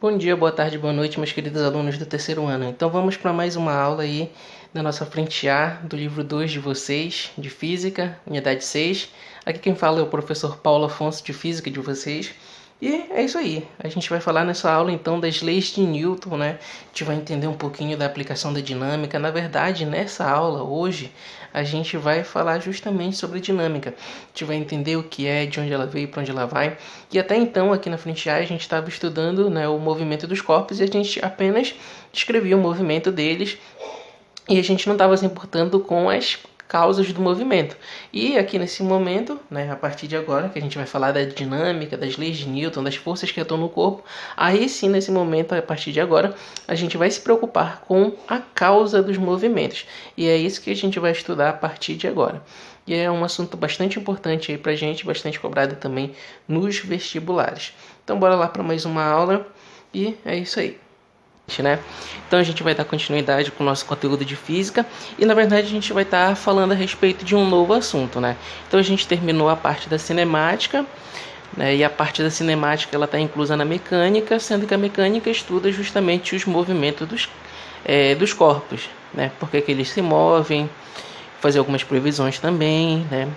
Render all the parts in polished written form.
Bom dia, boa tarde, boa noite, meus queridos alunos do terceiro ano. Então vamos para mais uma aula aí da nossa frente A, do livro 2 de vocês, de Física, unidade 6. Aqui quem fala é o professor Paulo Afonso, de Física de vocês. E é isso aí, a gente vai falar nessa aula então das leis de Newton, né? A gente vai entender um pouquinho da aplicação da dinâmica. Na verdade, nessa aula, hoje, a gente vai falar justamente sobre dinâmica. A gente vai entender o que é, de onde ela veio, para onde ela vai. E até então, aqui na frente A, a gente estava estudando, né, o movimento dos corpos e a gente apenas descrevia o movimento deles e a gente não estava se importando com as causas do movimento. E aqui nesse momento, né, a partir de agora, que a gente vai falar da dinâmica, das leis de Newton, das forças que atuam no corpo, aí sim, nesse momento, a partir de agora, a gente vai se preocupar com a causa dos movimentos. E é isso que a gente vai estudar a partir de agora. E é um assunto bastante importante aí pra gente, bastante cobrado também nos vestibulares. Então bora lá para mais uma aula e é isso aí. Né? Então a gente vai dar continuidade com o nosso conteúdo de física e na verdade a gente vai estar falando a respeito de um novo assunto, né? Então a gente terminou a parte da cinemática, né? E a parte da cinemática ela está inclusa na mecânica, sendo que a mecânica estuda justamente os movimentos dos corpos, né? Porque que eles se movem, fazer algumas previsões também, né?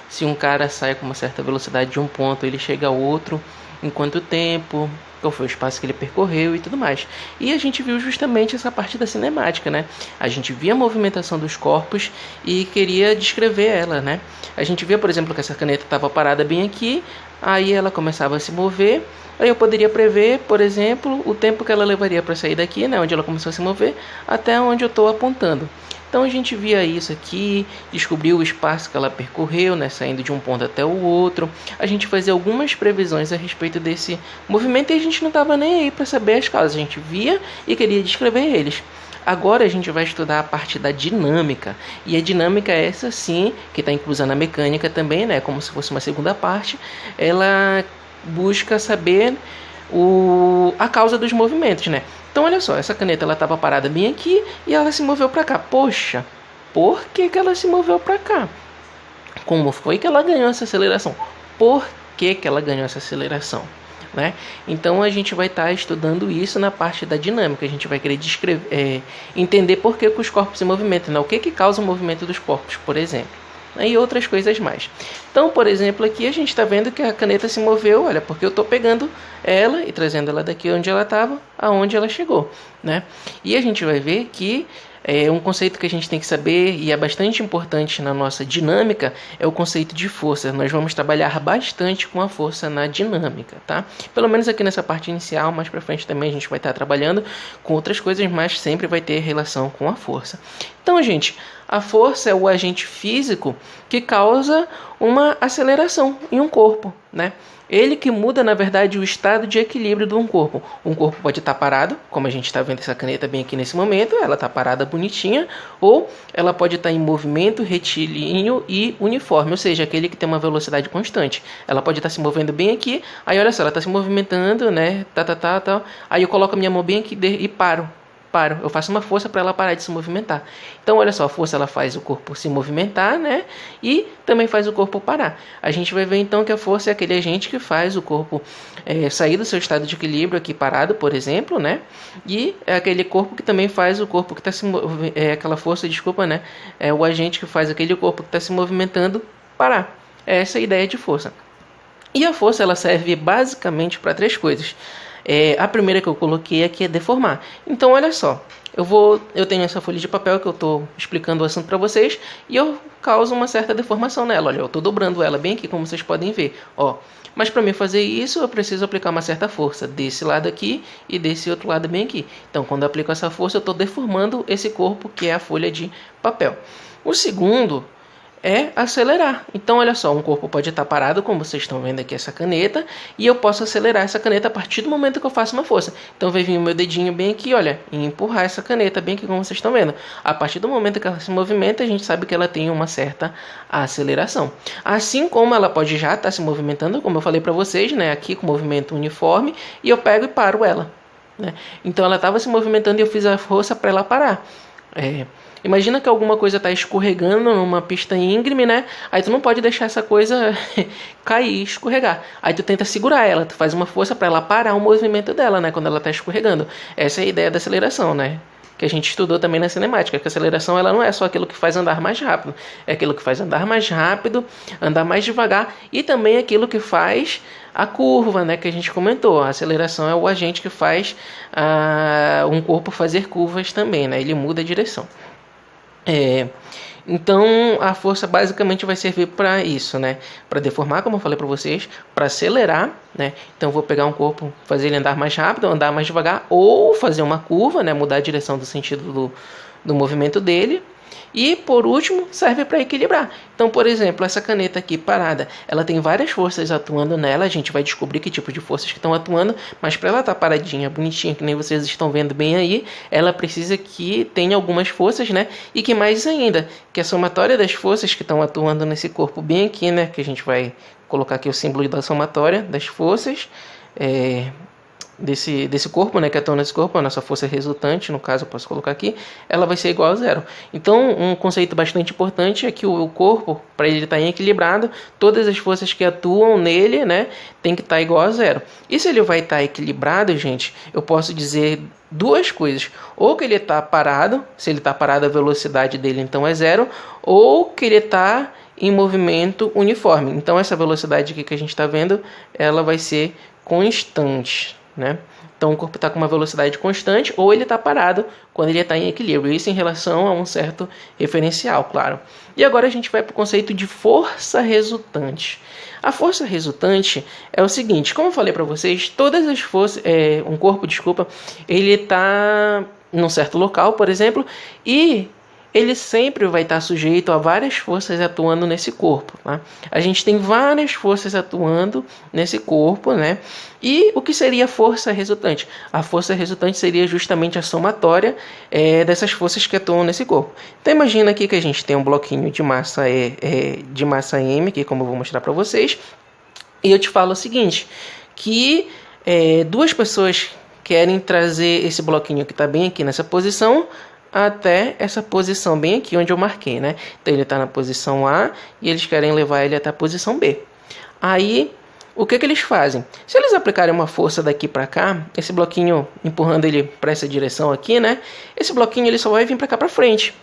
Se um cara sai com uma certa velocidade de um ponto, ele chega a outro, em quanto tempo, qual foi o espaço que ele percorreu e tudo mais. E a gente viu justamente essa parte da cinemática, né? A gente via a movimentação dos corpos e queria descrever ela, né? A gente via, por exemplo, que essa caneta estava parada bem aqui, aí ela começava a se mover, aí eu poderia prever, por exemplo, o tempo que ela levaria para sair daqui, né, onde ela começou a se mover, até onde eu estou apontando. Então a gente via isso aqui, descobriu o espaço que ela percorreu, né, saindo de um ponto até o outro. A gente fazia algumas previsões a respeito desse movimento e a gente não estava nem aí para saber as causas. A gente via e queria descrever eles. Agora a gente vai estudar a parte da dinâmica. E a dinâmica é essa sim, que está inclusa na mecânica também, né, como se fosse uma segunda parte. Ela busca saber a causa dos movimentos, né? Então olha só, essa caneta ela estava parada bem aqui e ela se moveu para cá. Poxa, por que ela se moveu para cá? Como foi que ela ganhou essa aceleração? Por que ela ganhou essa aceleração? Né? Então a gente vai estar estudando isso na parte da dinâmica. A gente vai querer entender por que os corpos se movimentam, né? O que causa o movimento dos corpos, por exemplo. E outras coisas mais. Então, por exemplo, aqui a gente está vendo que a caneta se moveu, olha, porque eu estou pegando ela e trazendo ela daqui onde ela estava, aonde ela chegou, né? E a gente vai ver que um conceito que a gente tem que saber e é bastante importante na nossa dinâmica é o conceito de força. Nós vamos trabalhar bastante com a força na dinâmica, tá? Pelo menos aqui nessa parte inicial, mais para frente também a gente vai estar trabalhando com outras coisas, mas sempre vai ter relação com a força. Então, gente, a força é o agente físico que causa uma aceleração em um corpo, né? Ele que muda, na verdade, o estado de equilíbrio de um corpo. Um corpo pode estar parado, como a gente está vendo essa caneta bem aqui nesse momento, ela está parada bonitinha, ou ela pode estar em movimento retilíneo e uniforme, ou seja, aquele que tem uma velocidade constante. Ela pode estar se movendo bem aqui, aí olha só, ela está se movimentando, né? Aí eu coloco a minha mão bem aqui e paro. Eu faço uma força para ela parar de se movimentar. Então, olha só, a força ela faz o corpo se movimentar, né? E também faz o corpo parar. A gente vai ver então que a força é aquele agente que faz o corpo sair do seu estado de equilíbrio aqui parado, por exemplo, né? E é aquele corpo que também faz o corpo que está se aquela força, desculpa, né? É o agente que faz aquele corpo que está se movimentando parar. É essa a ideia de força. E a força ela serve basicamente para três coisas. A primeira que eu coloquei aqui é deformar. Então, olha só, eu tenho essa folha de papel que eu estou explicando o assunto para vocês e eu causo uma certa deformação nela. Olha, eu estou dobrando ela bem aqui, como vocês podem ver. Ó. Mas para mim fazer isso, eu preciso aplicar uma certa força desse lado aqui e desse outro lado bem aqui. Então, quando eu aplico essa força, eu estou deformando esse corpo que é a folha de papel. O segundo é acelerar. Então, olha só, um corpo pode estar parado, como vocês estão vendo aqui essa caneta, e eu posso acelerar essa caneta a partir do momento que eu faço uma força. Então, vai vir o meu dedinho bem aqui, olha, e empurrar essa caneta bem aqui, como vocês estão vendo. A partir do momento que ela se movimenta, a gente sabe que ela tem uma certa aceleração. Assim como ela pode já estar se movimentando, como eu falei para vocês, né, aqui com movimento uniforme, e eu pego e paro ela, né? Então, ela estava se movimentando e eu fiz a força para ela parar. Imagina que alguma coisa está escorregando numa pista íngreme, né? Aí tu não pode deixar essa coisa cair, escorregar. Aí tu tenta segurar ela, tu faz uma força para ela parar o movimento dela, né? Quando ela está escorregando. Essa é a ideia da aceleração, né? Que a gente estudou também na cinemática, que a aceleração ela não é só aquilo que faz andar mais rápido, é aquilo que faz andar mais rápido, andar mais devagar e também aquilo que faz a curva, né, que a gente comentou. A aceleração é o agente que faz um corpo fazer curvas também, né? Ele muda a direção. Então a força basicamente vai servir para isso, né? Para deformar, como eu falei para vocês, para acelerar, né? Então eu vou pegar um corpo, fazer ele andar mais rápido, andar mais devagar, ou fazer uma curva, né? Mudar a direção do sentido do movimento dele. E por último, serve para equilibrar. Então, por exemplo, essa caneta aqui parada, ela tem várias forças atuando nela. A gente vai descobrir que tipo de forças que estão atuando, mas para ela estar paradinha, bonitinha, que nem vocês estão vendo bem aí, ela precisa que tenha algumas forças, né? E que mais ainda, que a somatória das forças que estão atuando nesse corpo bem aqui, né? Que a gente vai colocar aqui o símbolo da somatória das forças, desse corpo, né, que atua nesse corpo, a nossa força resultante, no caso eu posso colocar aqui, ela vai ser igual a zero. Então, um conceito bastante importante é que o corpo, para ele estar equilibrado, todas as forças que atuam nele, né, tem que estar igual a zero. E se ele vai estar equilibrado, gente, eu posso dizer duas coisas. Ou que ele está parado, se ele está parado a velocidade dele então é zero, ou que ele está em movimento uniforme. Então essa velocidade aqui que a gente está vendo, ela vai ser constante, né? Então o corpo está com uma velocidade constante ou ele está parado quando ele está em equilíbrio. Isso em relação a um certo referencial, claro. E agora a gente vai para o conceito de força resultante. A força resultante é o seguinte, como eu falei para vocês, todas as forças, um corpo, ele está num certo local, por exemplo, e ele sempre vai estar sujeito a várias forças atuando nesse corpo, tá? A gente tem várias forças atuando nesse corpo, né? E o que seria a força resultante? A força resultante seria justamente a somatória dessas forças que atuam nesse corpo. Então imagina aqui que a gente tem um bloquinho de massa de massa M, que como eu vou mostrar para vocês, e eu te falo o seguinte, que duas pessoas querem trazer esse bloquinho que está bem aqui nessa posição até essa posição bem aqui onde eu marquei, né? Então ele está na posição A e eles querem levar ele até a posição B. Aí, o que eles fazem? Se eles aplicarem uma força daqui para cá, esse bloquinho empurrando ele para essa direção aqui, né? Esse bloquinho ele só vai vir para cá para frente.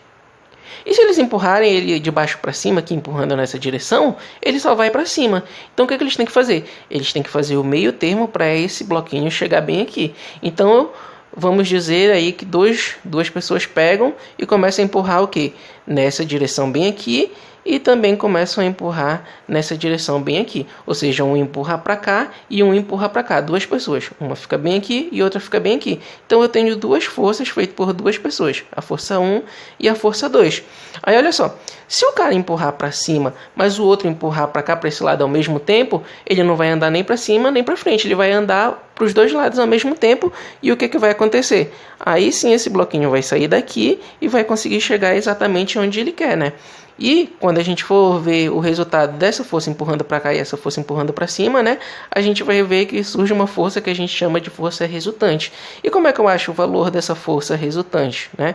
E se eles empurrarem ele de baixo para cima, aqui empurrando nessa direção, ele só vai para cima. Então o que eles têm que fazer? Eles têm que fazer o meio termo para esse bloquinho chegar bem aqui. Então vamos dizer aí que duas pessoas pegam e começam a empurrar o quê? Nessa direção bem aqui e também começam a empurrar nessa direção bem aqui. Ou seja, um empurra para cá e um empurra para cá. Duas pessoas. Uma fica bem aqui e outra fica bem aqui. Então eu tenho duas forças feitas por duas pessoas. A força 1 e a força 2. Aí olha só. Se o cara empurrar para cima, mas o outro empurrar para cá, para esse lado ao mesmo tempo, ele não vai andar nem para cima nem para frente. Ele vai andar para os dois lados ao mesmo tempo. E o que vai acontecer? Aí sim esse bloquinho vai sair daqui e vai conseguir chegar exatamente onde ele quer, né? E quando a gente for ver o resultado dessa força empurrando para cá e essa força empurrando para cima, né, a gente vai ver que surge uma força que a gente chama de força resultante. E como é que eu acho o valor dessa força resultante, né?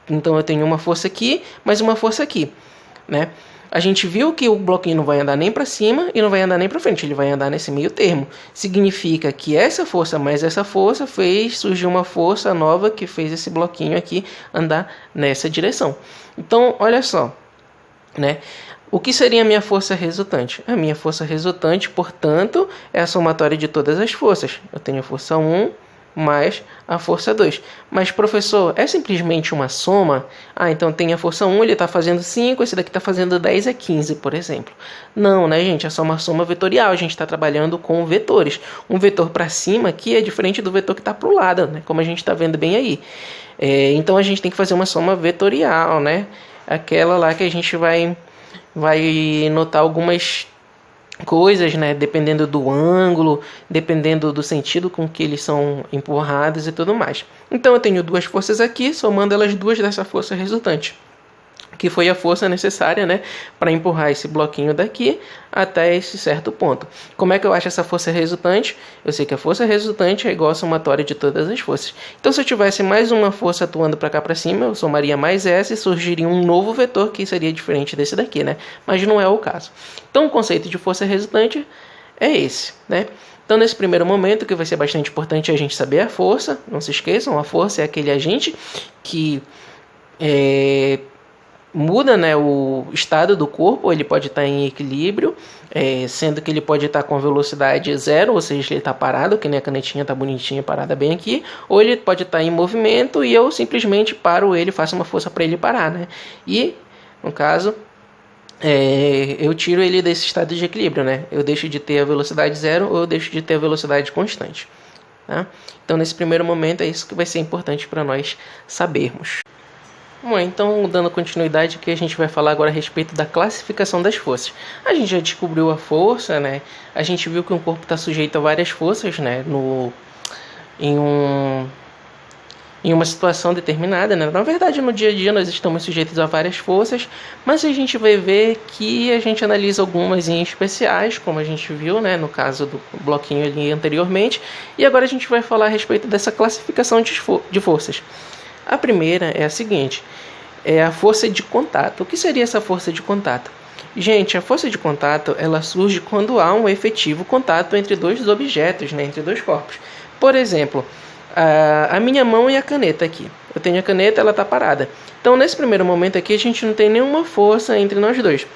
Então eu tenho uma força aqui, mais uma força aqui, né? A gente viu que o bloquinho não vai andar nem para cima e não vai andar nem para frente, ele vai andar nesse meio termo. Significa que essa força mais essa força fez surgir uma força nova que fez esse bloquinho aqui andar nessa direção. Então, olha só, né? O que seria a minha força resultante? A minha força resultante, portanto, é a somatória de todas as forças. Eu tenho a força 1 mais a força 2. Mas, professor, é simplesmente uma soma? Ah, então tem a força 1, ele está fazendo 5, esse daqui está fazendo 10 é 15, por exemplo. Não, né, gente? É só uma soma vetorial. A gente está trabalhando com vetores. Um vetor para cima aqui é diferente do vetor que está para o lado, né? Como a gente está vendo bem aí. Então, a gente tem que fazer uma soma vetorial, né? Aquela lá que a gente vai notar algumas coisas, né, dependendo do ângulo, dependendo do sentido com que eles são empurrados e tudo mais. Então eu tenho duas forças aqui, somando elas duas dessa força resultante. que foi a força necessária, né, para empurrar esse bloquinho daqui até esse certo ponto. Como é que eu acho essa força resultante? Eu sei que a força resultante é igual à somatória de todas as forças. Então, se eu tivesse mais uma força atuando para cá para cima, eu somaria mais essa e surgiria um novo vetor que seria diferente desse daqui, né? Mas não é o caso. Então, o conceito de força resultante é esse, né? Então, nesse primeiro momento, que vai ser bastante importante a gente saber a força, não se esqueçam, a força é aquele agente que muda, né, o estado do corpo. Ele pode estar em equilíbrio, sendo que ele pode estar com velocidade zero, ou seja, ele está parado, que nem a canetinha está bonitinha parada bem aqui, ou ele pode estar em movimento e eu simplesmente paro ele, faço uma força para ele parar, né? E, no caso, eu tiro ele desse estado de equilíbrio, né? Eu deixo de ter a velocidade zero ou eu deixo de ter a velocidade constante, tá? Então, nesse primeiro momento, é isso que vai ser importante para nós sabermos. Bom, então, dando continuidade aqui, a gente vai falar agora a respeito da classificação das forças. A gente já descobriu a força, né? A gente viu que um corpo está sujeito a várias forças, né? Em uma situação determinada, né? Na verdade, no dia a dia nós estamos sujeitos a várias forças, mas a gente vai ver que a gente analisa algumas em especiais, como a gente viu, né? No caso do bloquinho ali anteriormente, e agora a gente vai falar a respeito dessa classificação de forças. A primeira é a seguinte, é a força de contato. O que seria essa força de contato? Gente, a força de contato, ela surge quando há um efetivo contato entre dois objetos, né, entre dois corpos. Por exemplo, a minha mão e a caneta aqui. Eu tenho a caneta, ela está parada. Então, nesse primeiro momento aqui, a gente não tem nenhuma força entre nós dois.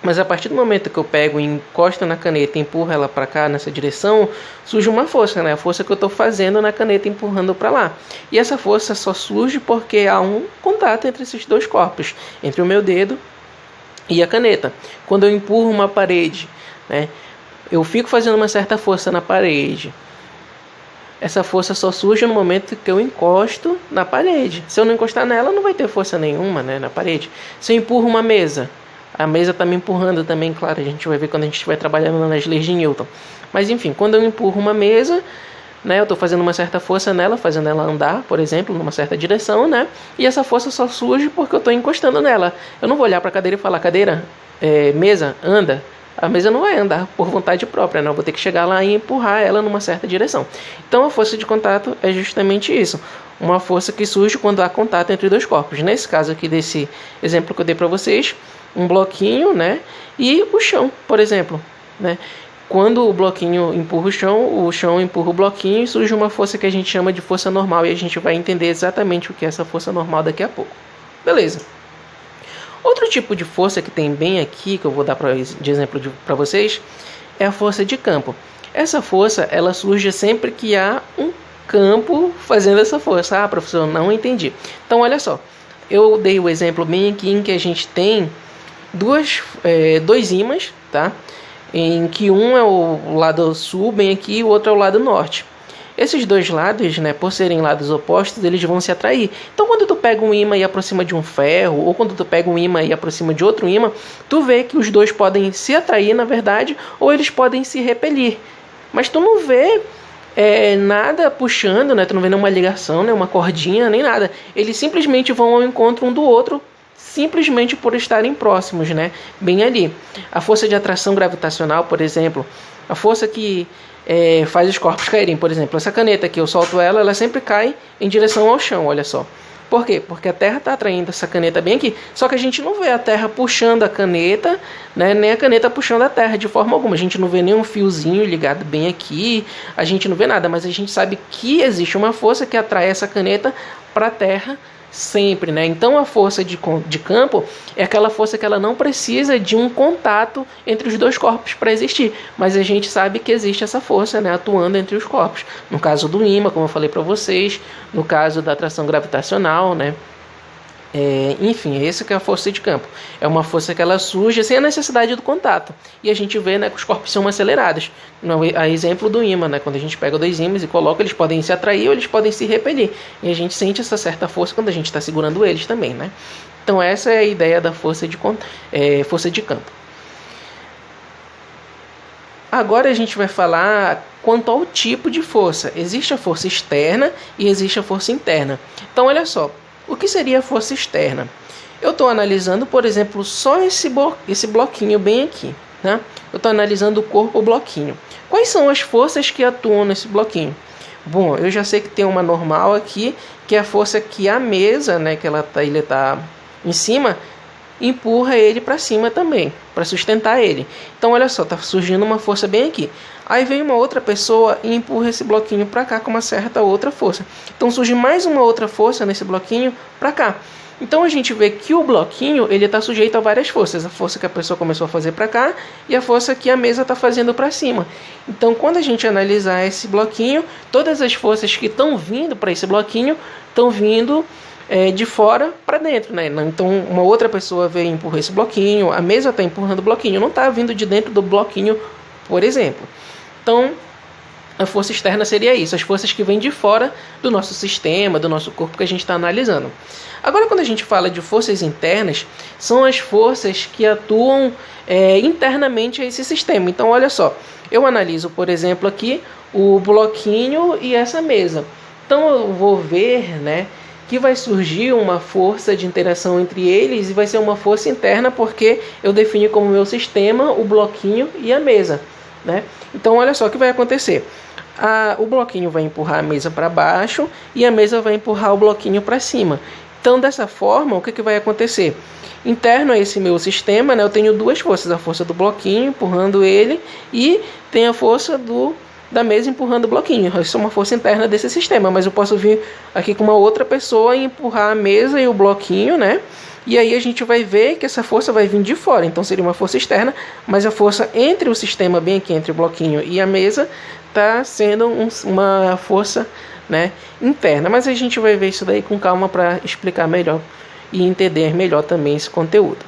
Mas a partir do momento que eu pego e encosto na caneta e empurro ela para cá, nessa direção, surge uma força, né? A força que eu estou fazendo na caneta empurrando para lá. E essa força só surge porque há um contato entre esses dois corpos, entre o meu dedo e a caneta. Quando eu empurro uma parede, né, eu fico fazendo uma certa força na parede. Essa força só surge no momento que eu encosto na parede. Se eu não encostar nela, não vai ter força nenhuma, né, na parede. Se eu empurro uma mesa, a mesa está me empurrando também, claro, a gente vai ver quando a gente estiver trabalhando nas leis de Newton. Mas enfim, quando eu empurro uma mesa, né, eu estou fazendo uma certa força nela, fazendo ela andar, por exemplo, numa certa direção, né? E essa força só surge porque eu estou encostando nela. Eu não vou olhar para a cadeira e falar, cadeira, mesa, anda. A mesa não vai andar por vontade própria, né? Eu vou ter que chegar lá e empurrar ela numa certa direção. Então a força de contato é justamente isso. Uma força que surge quando há contato entre dois corpos. Nesse caso aqui, desse exemplo que eu dei para vocês, um bloquinho, né, e o chão, por exemplo, né? Quando o bloquinho empurra o chão empurra o bloquinho e surge uma força que a gente chama de força normal, e a gente vai entender exatamente o que é essa força normal daqui a pouco. Beleza. Outro tipo de força que tem bem aqui, que eu vou dar de exemplo para vocês, é a força de campo. Essa força, ela surge sempre que há um campo fazendo essa força. Ah, professor, não entendi. Então, olha só. Eu dei o exemplo bem aqui em que a gente tem dois ímãs, tá? Em que um é o lado sul, bem aqui, e o outro é o lado norte. Esses dois lados, né, por serem lados opostos, eles vão se atrair. Então, quando tu pega um ímã e aproxima de um ferro, ou quando tu pega um ímã e aproxima de outro ímã, tu vê que os dois podem se atrair, na verdade, ou eles podem se repelir. Mas tu não vê nada puxando, né? Tu não vê nenhuma ligação, né, uma cordinha, nem nada. Eles simplesmente vão ao encontro um do outro, simplesmente por estarem próximos, né? Bem ali. A força de atração gravitacional, por exemplo, a força que faz os corpos caírem, por exemplo, essa caneta aqui, eu solto ela, ela sempre cai em direção ao chão, olha só. Por quê? Porque a Terra está atraindo essa caneta bem aqui, só que a gente não vê a Terra puxando a caneta, né, nem a caneta puxando a Terra de forma alguma. A gente não vê nenhum fiozinho ligado bem aqui, a gente não vê nada, mas a gente sabe que existe uma força que atrai essa caneta para a Terra sempre, né? Então a força de campo é aquela força que ela não precisa de um contato entre os dois corpos para existir, mas a gente sabe que existe essa força, né, atuando entre os corpos. No caso do ímã, como eu falei para vocês, no caso da atração gravitacional, né? Enfim, essa que é a força de campo. É uma força que ela surge sem a necessidade do contato. E a gente vê, né, que os corpos são acelerados. A exemplo do ímã, né, quando a gente pega dois ímãs e coloca, eles podem se atrair ou eles podem se repelir. E a gente sente essa certa força quando a gente está segurando eles também, né? Então essa é a ideia da força de campo. Agora a gente vai falar quanto ao tipo de força. Existe a força externa e existe a força interna. Então olha só. O que seria a força externa? Eu estou analisando, por exemplo, só esse bloquinho bem aqui. Né? Eu estou analisando o corpo bloquinho. Quais são as forças que atuam nesse bloquinho? Bom, eu já sei que tem uma normal aqui, que é a força que a mesa, né, que ele está em cima, empurra ele para cima também, para sustentar ele. Então, olha só, está surgindo uma força bem aqui. Aí vem uma outra pessoa e empurra esse bloquinho para cá com uma certa outra força. Então, surge mais uma outra força nesse bloquinho para cá. Então, a gente vê que o bloquinho ele está sujeito a várias forças. A força que a pessoa começou a fazer para cá e a força que a mesa está fazendo para cima. Então, quando a gente analisar esse bloquinho, todas as forças que estão vindo para esse bloquinho estão vindo de fora para dentro, né? Então, uma outra pessoa veio e empurrar esse bloquinho, a mesa está empurrando o bloquinho, não está vindo de dentro do bloquinho, por exemplo. Então, a força externa seria isso, as forças que vêm de fora do nosso sistema, do nosso corpo que a gente está analisando. Agora, quando a gente fala de forças internas, são as forças que atuam internamente a esse sistema. Então, olha só, eu analiso, por exemplo, aqui o bloquinho e essa mesa. Então, eu vou ver, né, que vai surgir uma força de interação entre eles e vai ser uma força interna porque eu defini como meu sistema o bloquinho e a mesa. Né? Então, olha só o que vai acontecer. O bloquinho vai empurrar a mesa para baixo e a mesa vai empurrar o bloquinho para cima. Então, dessa forma, o que vai acontecer? Interno a esse meu sistema, né, eu tenho duas forças. A força do bloquinho empurrando ele e tem a força da mesa empurrando o bloquinho. Isso é uma força interna desse sistema, mas eu posso vir aqui com uma outra pessoa e empurrar a mesa e o bloquinho, né? E aí a gente vai ver que essa força vai vir de fora, então seria uma força externa, mas a força entre o sistema, bem aqui entre o bloquinho e a mesa, está sendo uma força, né, interna. Mas a gente vai ver isso daí com calma para explicar melhor e entender melhor também esse conteúdo.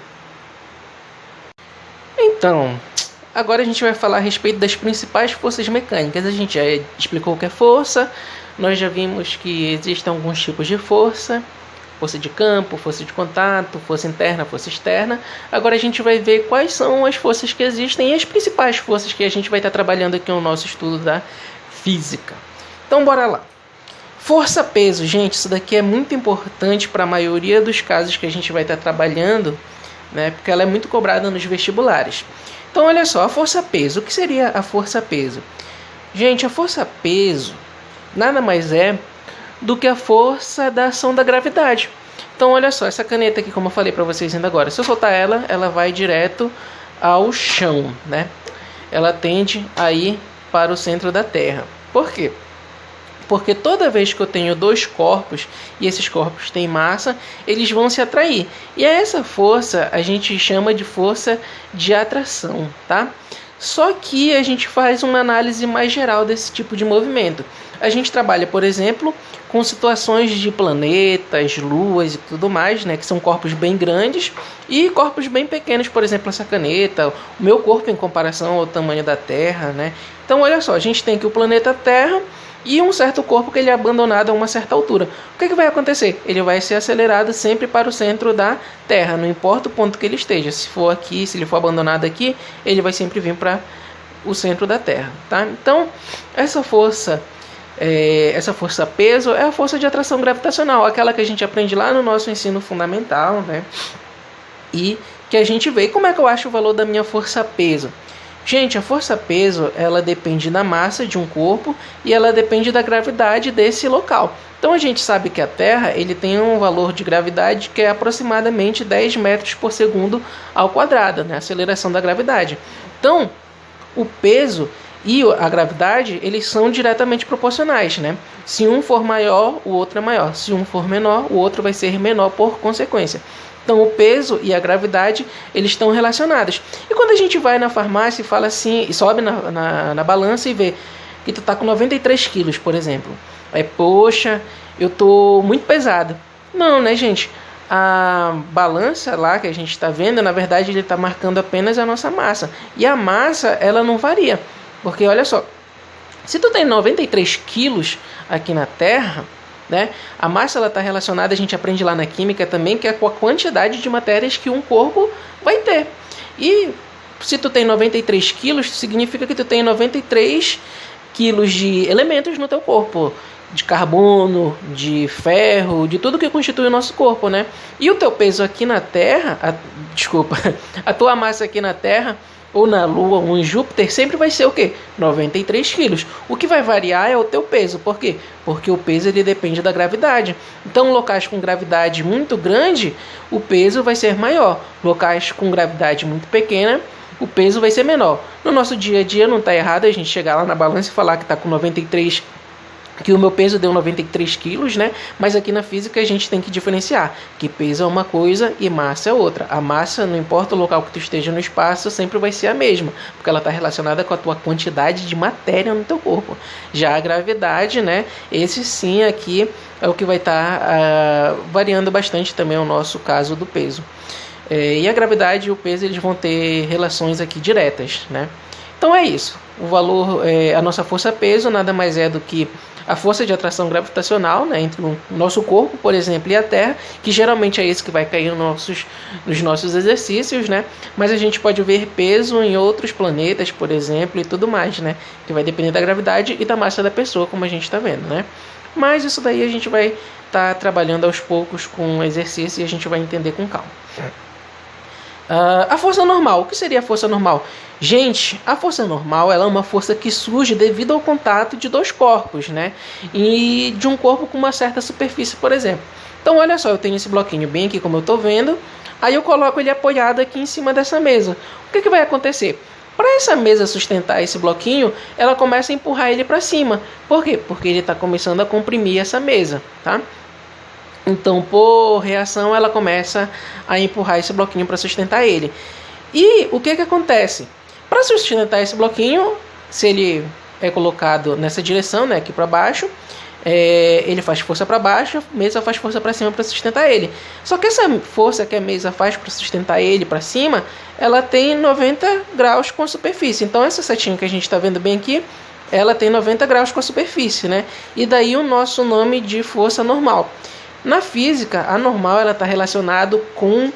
Então, agora a gente vai falar a respeito das principais forças mecânicas. A gente já explicou o que é força, nós já vimos que existem alguns tipos de força. Força de campo, força de contato, força interna, força externa. Agora a gente vai ver quais são as forças que existem e as principais forças que a gente vai estar trabalhando aqui no nosso estudo da física. Então bora lá. Força-peso, gente, isso daqui é muito importante para a maioria dos casos que a gente vai estar trabalhando, né, porque ela é muito cobrada nos vestibulares. Então olha só, a força-peso. O que seria a força-peso? Gente, a força-peso nada mais é do que a força da ação da gravidade. Então, olha só, essa caneta aqui, como eu falei para vocês ainda agora, se eu soltar ela, ela vai direto ao chão, né? Ela tende a ir para o centro da Terra. Por quê? Porque toda vez que eu tenho dois corpos e esses corpos têm massa, eles vão se atrair. E essa força a gente chama de força de atração, tá? Só que a gente faz uma análise mais geral desse tipo de movimento. A gente trabalha, por exemplo, com situações de planetas, luas e tudo mais, né, que são corpos bem grandes e corpos bem pequenos, por exemplo, essa caneta, o meu corpo em comparação ao tamanho da Terra, né? Então, olha só, a gente tem aqui o planeta Terra e um certo corpo que ele é abandonado a uma certa altura. O que vai acontecer? Ele vai ser acelerado sempre para o centro da Terra, não importa o ponto que ele esteja. Se for aqui, se ele for abandonado aqui, ele vai sempre vir para o centro da Terra, tá? Então, essa força peso é a força de atração gravitacional, aquela que a gente aprende lá no nosso ensino fundamental, né? E que a gente vê. E como é que eu acho o valor da minha força peso? Gente, a força peso, ela depende da massa de um corpo e ela depende da gravidade desse local. Então a gente sabe que a Terra ele tem um valor de gravidade que é aproximadamente 10 metros por segundo ao quadrado, né? A aceleração da gravidade. Então, o peso e a gravidade, eles são diretamente proporcionais, né? Se um for maior, o outro é maior. Se um for menor, o outro vai ser menor por consequência. Então, o peso e a gravidade, eles estão relacionados. E quando a gente vai na farmácia e fala assim, e sobe na balança e vê que tu tá com 93 quilos, por exemplo. Aí, poxa, eu tô muito pesado. Não, né, gente? A balança lá que a gente está vendo, na verdade, ele está marcando apenas a nossa massa. E a massa, ela não varia. Porque, olha só, se tu tem 93 quilos aqui na Terra, né, a massa está relacionada, a gente aprende lá na química também, que é com a quantidade de matérias que um corpo vai ter. E se tu tem 93 quilos, significa que tu tem 93 quilos de elementos no teu corpo, de carbono, de ferro, de tudo que constitui o nosso corpo, né? E o teu peso aqui na Terra, a tua massa aqui na Terra, ou na Lua, ou em Júpiter, sempre vai ser o quê? 93 quilos. O que vai variar é o teu peso. Por quê? Porque o peso ele depende da gravidade. Então, locais com gravidade muito grande, o peso vai ser maior. Locais com gravidade muito pequena, o peso vai ser menor. No nosso dia a dia não está errado a gente chegar lá na balança e falar que está com 93, que o meu peso deu 93 quilos, né? Mas aqui na física a gente tem que diferenciar que peso é uma coisa e massa é outra. A massa, não importa o local que tu esteja no espaço, sempre vai ser a mesma, porque ela está relacionada com a tua quantidade de matéria no teu corpo. Já a gravidade, né? Esse sim aqui é o que vai estar variando bastante também o nosso caso do peso. E a gravidade e o peso eles vão ter relações aqui diretas, né? Então é isso. O valor, a nossa força-peso nada mais é do que a força de atração gravitacional, né, entre o nosso corpo, por exemplo, e a Terra, que geralmente é esse que vai cair nos nossos exercícios, né? Mas a gente pode ver peso em outros planetas, por exemplo, e tudo mais, né? Que vai depender da gravidade e da massa da pessoa, como a gente está vendo, né? Mas isso daí a gente vai estar trabalhando aos poucos com o exercício e a gente vai entender com calma. A força normal. O que seria a força normal? Gente, a força normal ela é uma força que surge devido ao contato de dois corpos, né? E de um corpo com uma certa superfície, por exemplo. Então, olha só, eu tenho esse bloquinho bem aqui, como eu estou vendo. Aí eu coloco ele apoiado aqui em cima dessa mesa. O que vai acontecer? Para essa mesa sustentar esse bloquinho, ela começa a empurrar ele para cima. Por quê? Porque ele está começando a comprimir essa mesa, tá? Então, por reação, ela começa a empurrar esse bloquinho para sustentar ele. E o que acontece? Para sustentar esse bloquinho, se ele é colocado nessa direção, né, aqui para baixo, ele faz força para baixo, a mesa faz força para cima para sustentar ele. Só que essa força que a mesa faz para sustentar ele para cima, ela tem 90 graus com a superfície. Então, essa setinha que a gente está vendo bem aqui, ela tem 90 graus com a superfície, né? E daí o nosso nome de força normal. Na física, a normal está relacionada com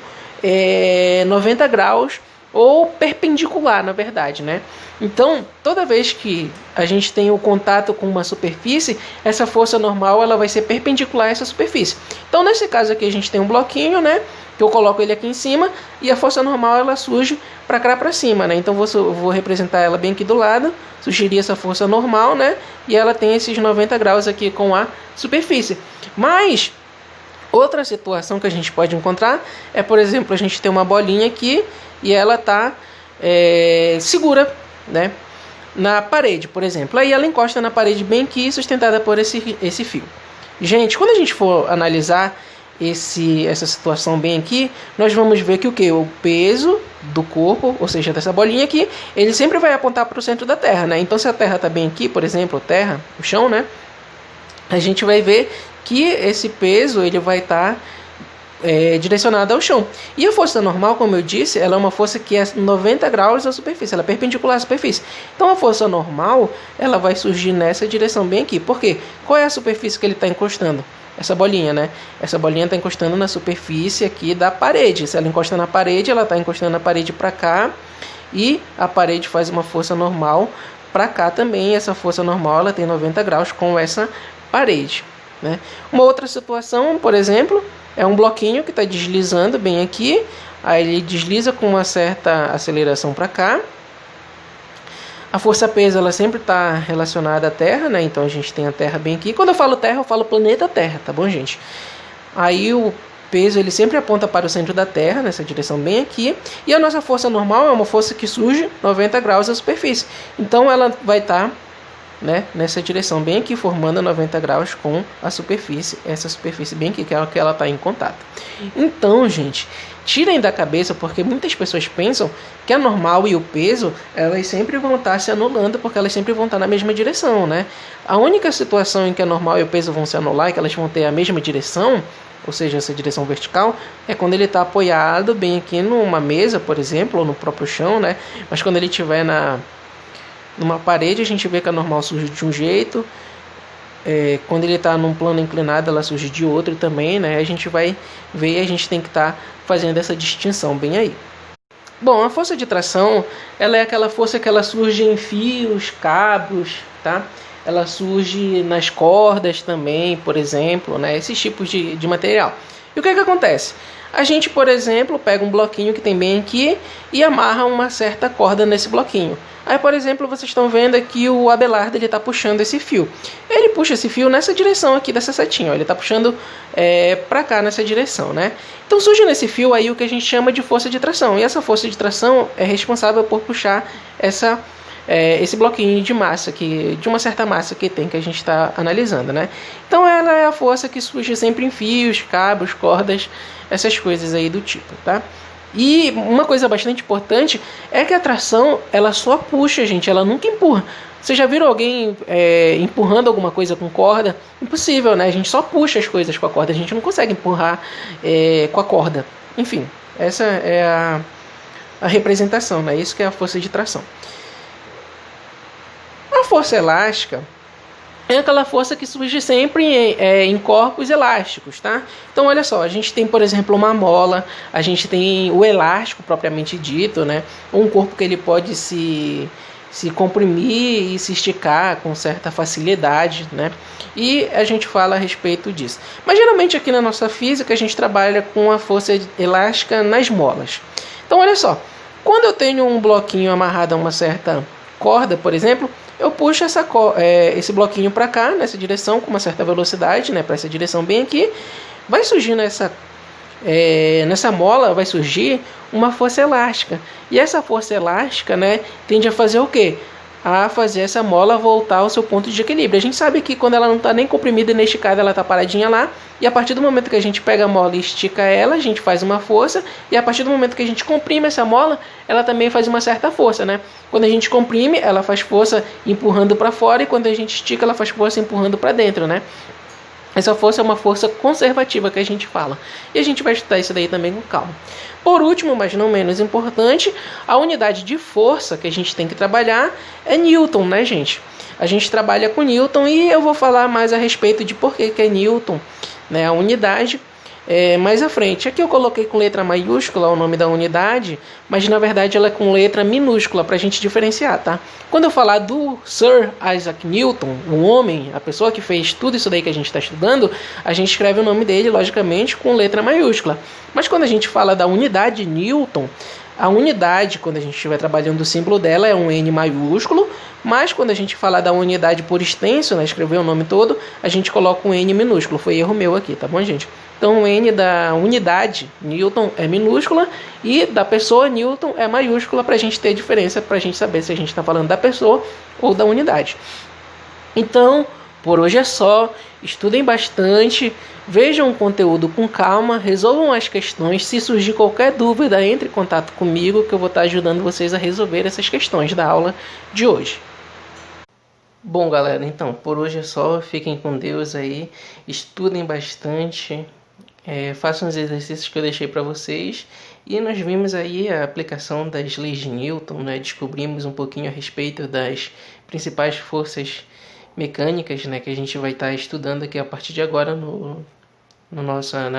90 graus ou perpendicular, na verdade, né? Então, toda vez que a gente tem o contato com uma superfície, essa força normal ela vai ser perpendicular a essa superfície. Então, nesse caso aqui, a gente tem um bloquinho, né? Que eu coloco ele aqui em cima e a força normal ela surge para cá para cima, né? Então, eu vou representar ela bem aqui do lado, surgiria essa força normal, né? E ela tem esses 90 graus aqui com a superfície. Mas outra situação que a gente pode encontrar é, por exemplo, a gente tem uma bolinha aqui e ela está segura, né, na parede, por exemplo. Aí ela encosta na parede bem aqui, sustentada por esse fio. Gente, quando a gente for analisar essa situação bem aqui, nós vamos ver que o peso do corpo, ou seja, dessa bolinha aqui, ele sempre vai apontar para o centro da Terra, né? Então, se a Terra está bem aqui, por exemplo, terra, o chão, né, a gente vai ver que esse peso ele vai estar direcionado ao chão. E a força normal, como eu disse, ela é uma força que é 90 graus da superfície, ela é perpendicular à superfície. Então a força normal ela vai surgir nessa direção bem aqui. Por quê? Qual é a superfície que ele está encostando? Essa bolinha, né? Essa bolinha está encostando na superfície aqui da parede. Se ela encosta na parede, ela está encostando a parede para cá e a parede faz uma força normal para cá também. Essa força normal ela tem 90 graus com essa parede, né? Uma outra situação, por exemplo, é um bloquinho que está deslizando bem aqui. Aí ele desliza com uma certa aceleração para cá. A força-peso ela sempre está relacionada à Terra, né? Então a gente tem a Terra bem aqui. Quando eu falo Terra, eu falo planeta Terra, tá bom, gente? Aí o peso ele sempre aponta para o centro da Terra, nessa direção bem aqui. E a nossa força normal é uma força que surge 90 graus da superfície. Então ela vai estar né, nessa direção bem aqui, formando 90 graus com a superfície, essa superfície bem aqui, que é a que ela está em contato. Então, gente, tirem da cabeça, porque muitas pessoas pensam que a normal e o peso, elas sempre vão estar se anulando, porque elas sempre vão estar na mesma direção, né? A única situação em que a normal e o peso vão se anular, e que elas vão ter a mesma direção, ou seja, essa direção vertical, é quando ele está apoiado bem aqui numa mesa, por exemplo, ou no próprio chão, né? Mas quando ele estiver numa parede, a gente vê que a normal surge de um jeito, quando ele está num plano inclinado, ela surge de outro também, né? A gente vai ver e a gente tem que estar fazendo essa distinção bem aí. Bom, a força de tração, ela é aquela força que ela surge em fios, cabos, tá? Ela surge nas cordas também, por exemplo, né? Esses tipos de material. E o que acontece? A gente, por exemplo, pega um bloquinho que tem bem aqui e amarra uma certa corda nesse bloquinho. Aí, por exemplo, vocês estão vendo aqui o Abelardo, ele está puxando esse fio. Ele puxa esse fio nessa direção aqui dessa setinha, ó. Ele está puxando para cá nessa direção, né? Então surge nesse fio aí o que a gente chama de força de tração. E essa força de tração é responsável por puxar esse bloquinho de massa, de uma certa massa que tem, que a gente está analisando, né? Então ela é a força que surge sempre em fios, cabos, cordas, essas coisas aí do tipo, tá? E uma coisa bastante importante é que a tração, ela só puxa, gente, ela nunca empurra. Vocês já viram alguém empurrando alguma coisa com corda? Impossível, né? A gente só puxa as coisas com a corda, a gente não consegue empurrar com a corda. Enfim, essa é a representação, né? Isso que é a força de tração. A força elástica é aquela força que surge sempre em corpos elásticos, tá? Então, olha só, a gente tem, por exemplo, uma mola, a gente tem o elástico propriamente dito, né? Um corpo que ele pode se comprimir e se esticar com certa facilidade, né? E a gente fala a respeito disso. Mas, geralmente, aqui na nossa física, a gente trabalha com a força elástica nas molas. Então, olha só, quando eu tenho um bloquinho amarrado a uma certa corda, por exemplo, eu puxo esse bloquinho para cá, nessa direção, com uma certa velocidade, né, para essa direção bem aqui. Vai surgir nessa mola, vai surgir uma força elástica. E essa força elástica, né, tende a fazer o quê? A fazer essa mola voltar ao seu ponto de equilíbrio. A gente sabe que quando ela não está nem comprimida nem esticada, ela está paradinha lá. E a partir do momento que a gente pega a mola e estica ela, a gente faz uma força. E a partir do momento que a gente comprime essa mola, ela também faz uma certa força, né? Quando a gente comprime, ela faz força empurrando para fora. E quando a gente estica, ela faz força empurrando para dentro, né? Essa força é uma força conservativa que a gente fala. E a gente vai estudar isso daí também com calma. Por último, mas não menos importante, a unidade de força que a gente tem que trabalhar é Newton, né, gente? A gente trabalha com Newton e eu vou falar mais a respeito de por que é Newton, né, a unidade, mais à frente. Aqui eu coloquei com letra maiúscula o nome da unidade, mas na verdade ela é com letra minúscula para a gente diferenciar, tá? Quando eu falar do Sir Isaac Newton, o homem, a pessoa que fez tudo isso daí que a gente está estudando, a gente escreve o nome dele, logicamente, com letra maiúscula. Mas quando a gente fala da unidade Newton, a unidade, quando a gente estiver trabalhando o símbolo dela, é um N maiúsculo, mas quando a gente falar da unidade por extenso, né, escrever o nome todo, a gente coloca um N minúsculo. Foi erro meu aqui, tá bom, gente? Então, o N da unidade Newton é minúscula e da pessoa Newton é maiúscula, para a gente ter diferença, para a gente saber se a gente está falando da pessoa ou da unidade. Então, por hoje é só. Estudem bastante, vejam o conteúdo com calma, resolvam as questões. Se surgir qualquer dúvida, entre em contato comigo que eu vou estar ajudando vocês a resolver essas questões da aula de hoje. Bom, galera, então, por hoje é só. Fiquem com Deus aí, estudem bastante, façam os exercícios que eu deixei para vocês. E nós vimos aí a aplicação das leis de Newton, né? Descobrimos um pouquinho a respeito das principais forças mecânicas, né, que a gente vai estar estudando aqui a partir de agora na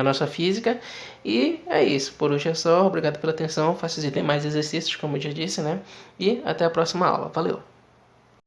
nossa física. E é isso, por hoje é só. Obrigado pela atenção, faça os demais exercícios, como eu já disse, né? E até a próxima aula. Valeu!